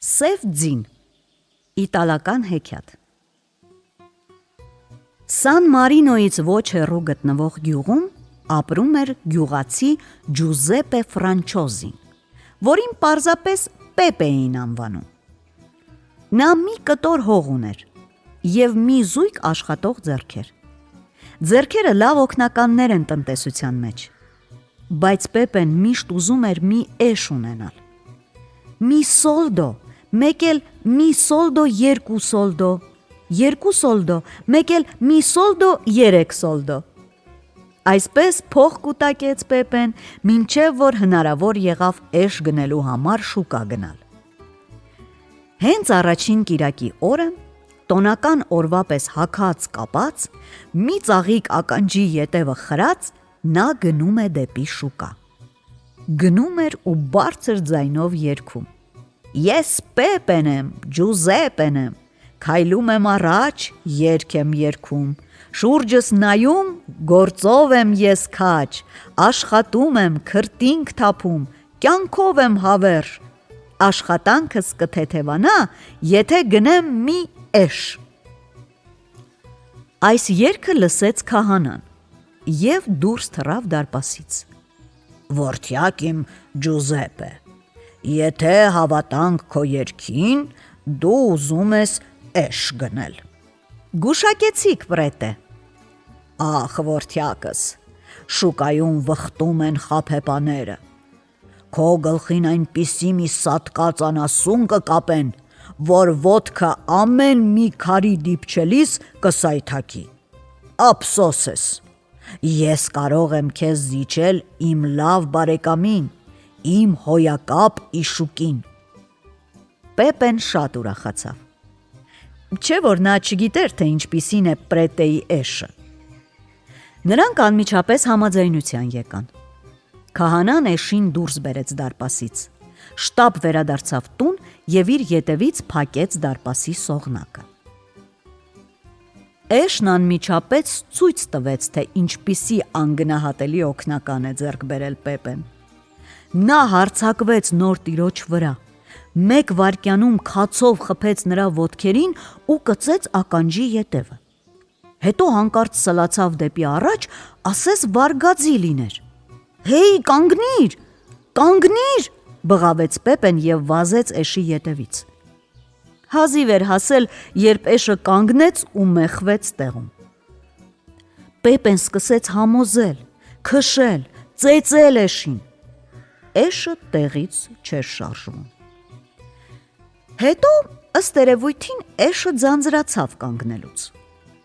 Սև ձին, իտալական հեքիաթ։ Սան Մարինոյից ոչ հեռու գտնվող գյուղում ապրում էր գյուղացի Ջուզեպպե Ֆրանչոզին, որին պարզապես Պեպե էին անվանում։ Նա մի կտոր հող ուներ և մի զույգ աշխատող ձեռքեր։ Ձեռքերը լավ օգնականներ են տնտեսության մեջ, բայց Պեպեն միշտ ուզում էր մի էշ ունենալ։ Մի սոլդո, մեկ էլ մի սոլդո, երկու սոլդո, երկու սոլդո, մեկ էլ մի սոլդո, երեք սոլդո։ Այսպես փող կուտակեց Պեպեն, մինչև որ հնարավոր եղավ էշ գնելու համար շուկա գնալ։ Հենց առաջին կիրակի օրը, տոնական օրվա պես հագած կապած, մի ծաղիկ ականջի ետևը խրած, նա գնում է դեպի շուկա։ Գնում էր ու բարձր ձայնով երգում. Ես Պեպեն եմ, Ջուզեպպեն եմ, քայլում եմ առաջ, երգ եմ երգում, շուրջս նայում, գործով եմ ես քաջ, աշխատում եմ, քրտինք թափում, կյանքով եմ հավերժ, աշխատանքս կթեթևանա, եթե գնեմ մի էշ։ Այս երգը լսեց քահանան և դուրս թռավ դարպասից։ Որդյակ իմ Ջուզեպպե, եթե հավատանք քո երգին, դու ուզում ես էշ գնել։ Գուշակեցիք, պրետե։ Ախ, որդյակս, շուկայում վխտում են խաբեբաները։ Քո գլխին այնպիսի մի սատկած անասուն կկապեն, որ ոտքը ամեն մի քարի դիպչելիս կսայթաքի։ Ափսոս ես, ես կարող եմ քեզ զիջել իմ լավ բարեկամին, իմ հոյակապ Իշուկին։ Պեպեն շատ ուրախացավ։ Չէ՞ որ նա չգիտեր, թե ինչպիսին է պրետեի էշը։ Նրանք անմիջապես համաձայնության եկան։ Քահանան էշին դուրս բերեց դարպասից, շտապ վերադարձավ տուն և իր ետևից փակեց դարպասի սողնակը։ Էշն անմիջապես ցույց տվեց, թե ինչպիսի անգնահատելի օգնական է ձեռք բերել Պեպեն։ Նա հարձակվեց նոր տիրոջ վրա, մեկ վայրկյանում քացով խփեց նրա ոտքերին ու կծեց ականջի ետևը։ Հետո հանկարծ սլացավ դեպի առաջ, ասես վարգածի լիներ։ Հեյ, կանգնիր, կանգնիր, բղավեց Պեպեն և վազեց էշի ետևից։ Հազիվ էր հասել, երբ էշը կանգնեց ու մեխվեց տեղում։ Պեպեն սկսեց համոզել, քշել, ծեծել էշին։ Էշը տեղից չէր շարժվում։ Հետո, ըստ երևույթին, էշը ձանձրացավ կանգնելուց,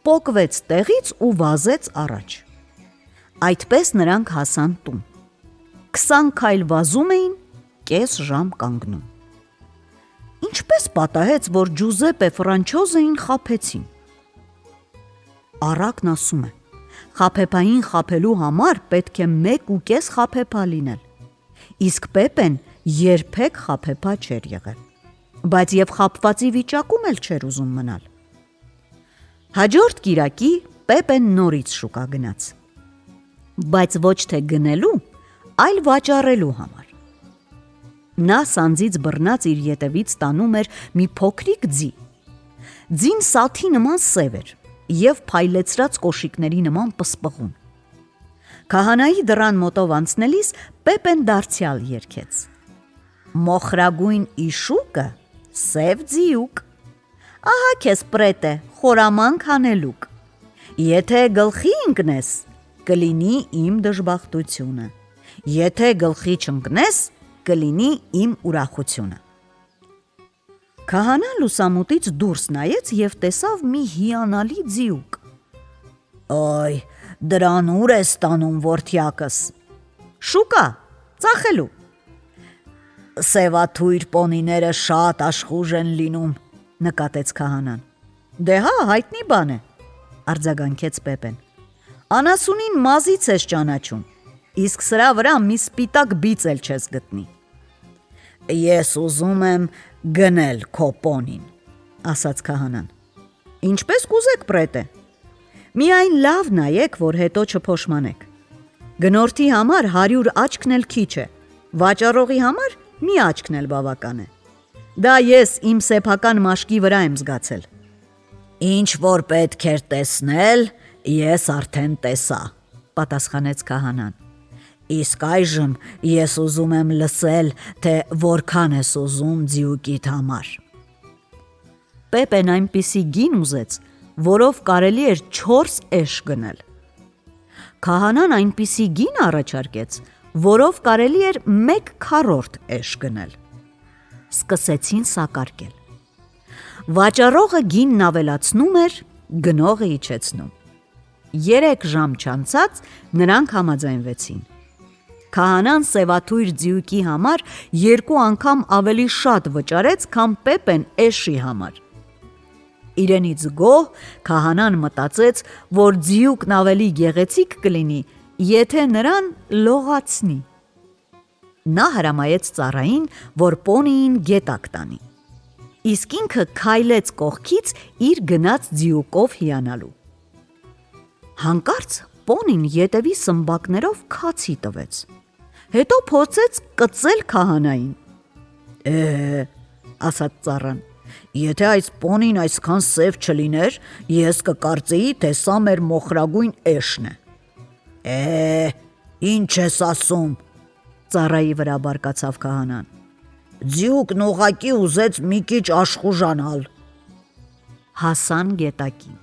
պոկվեց տեղից ու վազեց առաջ։ Այդպես նրանք հասան տուն։ 20 քայլ վազում էին, կես ժամ կանգնում։ Ինչպես պատահեց, որ Ջուզեպպե Ֆրանչոզին խաբեցին։ Առակն ասում է. խաբեբային խաբելու համար պետք է 1.5 խաբեբա լինել, իսկ Պեպեն երբեք խաբեբա չէր եղել, բայց և խաբվածի վիճակում էլ չէր ուզում մնալ։ Հաջորդ կիրակի Պեպեն նորից շուկա գնաց, բայց ոչ թե գնելու, այլ վաճառելու համար։ Նա սանձից բռնած իր ետևից տանում էր մի փոքրիկ ձի։ Ձին սաթի նման սև էր և փայլեցրած կոշիկների նման պսպղուն։ Քահանայի դռան մոտով անցնելիս Պեպեն դարձյալ երգեց. Մոխրագույն Իշուկը, սև ձիուկ, ահա քեզ պրետե, խորամանկ հանելուկ, եթե գլխի ընկնես, կլինի իմ դժբախտությունը, եթե գլխի չընկնես, կլինի իմ ուրախությունը։ Քահանան լուսամուտից դուրս նայեց և տեսավ մի հիանալի ձիուկ։ Այ, դրան ուր ես տանում, որդյակս։ Շուկա, ծախելու։ Սևաթույր պոնիները շատ աշխուժ են լինում, նկատեց քահանան։ Դե հա, հայտնի բան է, արձագանքեց Պեպեն։ Անասունին մազից ես ճանաչում, իսկ սրա վրա մի սպիտակ բիծ էլ չես գտնի։ Ես ուզում եմ գնել քո պոնին, ասաց քահանան։ Ինչպես կուզեք, պրետե։ Միայն լավ նայեք, որ հետո չփոշմանեք։ Գնորդի համար 100 աչքն էլ քիչ է, վաճառողի համար մի աչքն էլ բավական է։ Դա ես իմ սեփական մաշկի վրա եմ զգացել։ Ինչ որ պետք էր տեսնել, ես արդեն տեսա, պատասխանեց քահանան։ Իսկ այժմ ես ուզում եմ լսել, թե որքան ես ուզում ձիուկիդ համար։ Պեպեն այնպիսի գին ուզեց, որով կարելի էր 4 էշ գնել։ Քահանան այնպիսի գին առաջարկեց, որով կարելի էր 1/4 էշ գնել։ Սկսեցին սակարկել։ Վաճառողը գինն ավելացնում էր, գնողը իջեցնում։ 3 ժամ չանցած նրանք համաձայնվեցին։ Քահանան սևաթույր ձիուկի համար 2 անգամ ավելի շատ վճարեց, քան Պեպեն էշի համար։ Իրենից գոհ քահանան մտածեց, որ ձիուկն ավելի գեղեցիկ կլինի, եթե նրան լողացնի։ Նա հրամայեց ծառային, որ պոնիին գետակ տանի։ Իսկ ինքը քայլեց կողքից իր գնաց ձիուկով հիանալու։ Հանկարծ պոնին ետևի սմբակներով քացի տվեց։ Հետո փորձեց կծել քահանային։ Ասաց ծառան, եթե այս պոնին այսքան սև չլիներ, ես կկարծեի, թե սա մեր մոխրագույն էշն է։ Ինչ ես ասում, ծառայի վրա բարկացավ քահանան։ Ձիուկն ուղղակի ուզեց մի քիչ աշխուժանալ։ Հասան գետակին։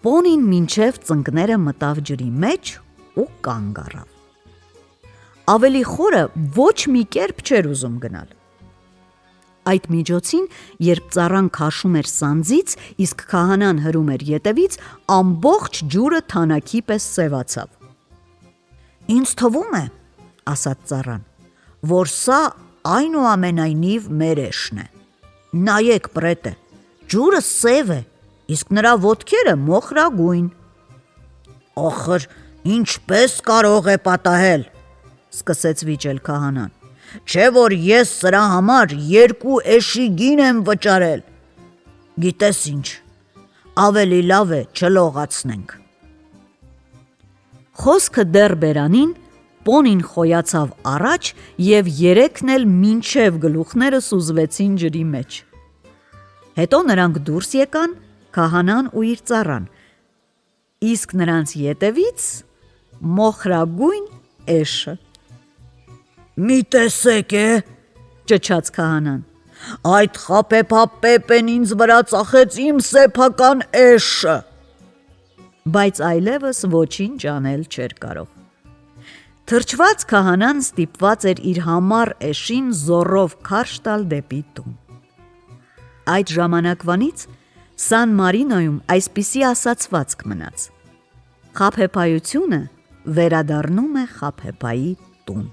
Պոնին մինչև ծնկները մտավ ջրի մեջ ու կանգ առավ։ Ավելի խորը ոչ մի կերպ չէր ուզում գնալ։ Այդ միջոցին, երբ ծառան քաշում էր սանձից, իսկ քահանան հրում էր ետևից, ամբողջ ջուրը թանաքի պես սևացավ։ Ինձ թվում է, ասաց ծառան, որ սա այնուամենայնիվ մեր էշն է։ Նայեք, պրետ է, ջուրը սև է, իսկ նրա ոտքերը մոխրագույն։ Ախր, ինչպես կարող է պատահել, սկսեց վիճել քահանան, չէ որ ես սրա համար 2 էշի գին եմ վճարել։ Գիտես ինչ, ավելի լավ է չլողացնենք։ Խոսքը դեռ բերանին, պոնին խոյացավ առաջ և 3-ն էլ մինչև գլուխները սուզվեցին ջրի մեջ։ Հետո նրանք դուրս եկան, քահանան ու իր ծառան, իսկ նրանց ետևից մոխրագույն էշը։ Մի տեսեք ճչաց քահանան, այդ խաբեբա Պեպեն ինձ վրա ծախեց իմ սեփական էշը։ Բայց այլևս ոչինչ անել չէր կարող։ Թրջված քահանան ստիպված էր իր համառ էշին զոռով քարշ տալ դեպի տուն։ Այդ ժամանակվանից Սան Մարինոյում այսպիսի ասացվածք մնաց. խաբեբայությունը վերադառնում է խաբեբայի տուն։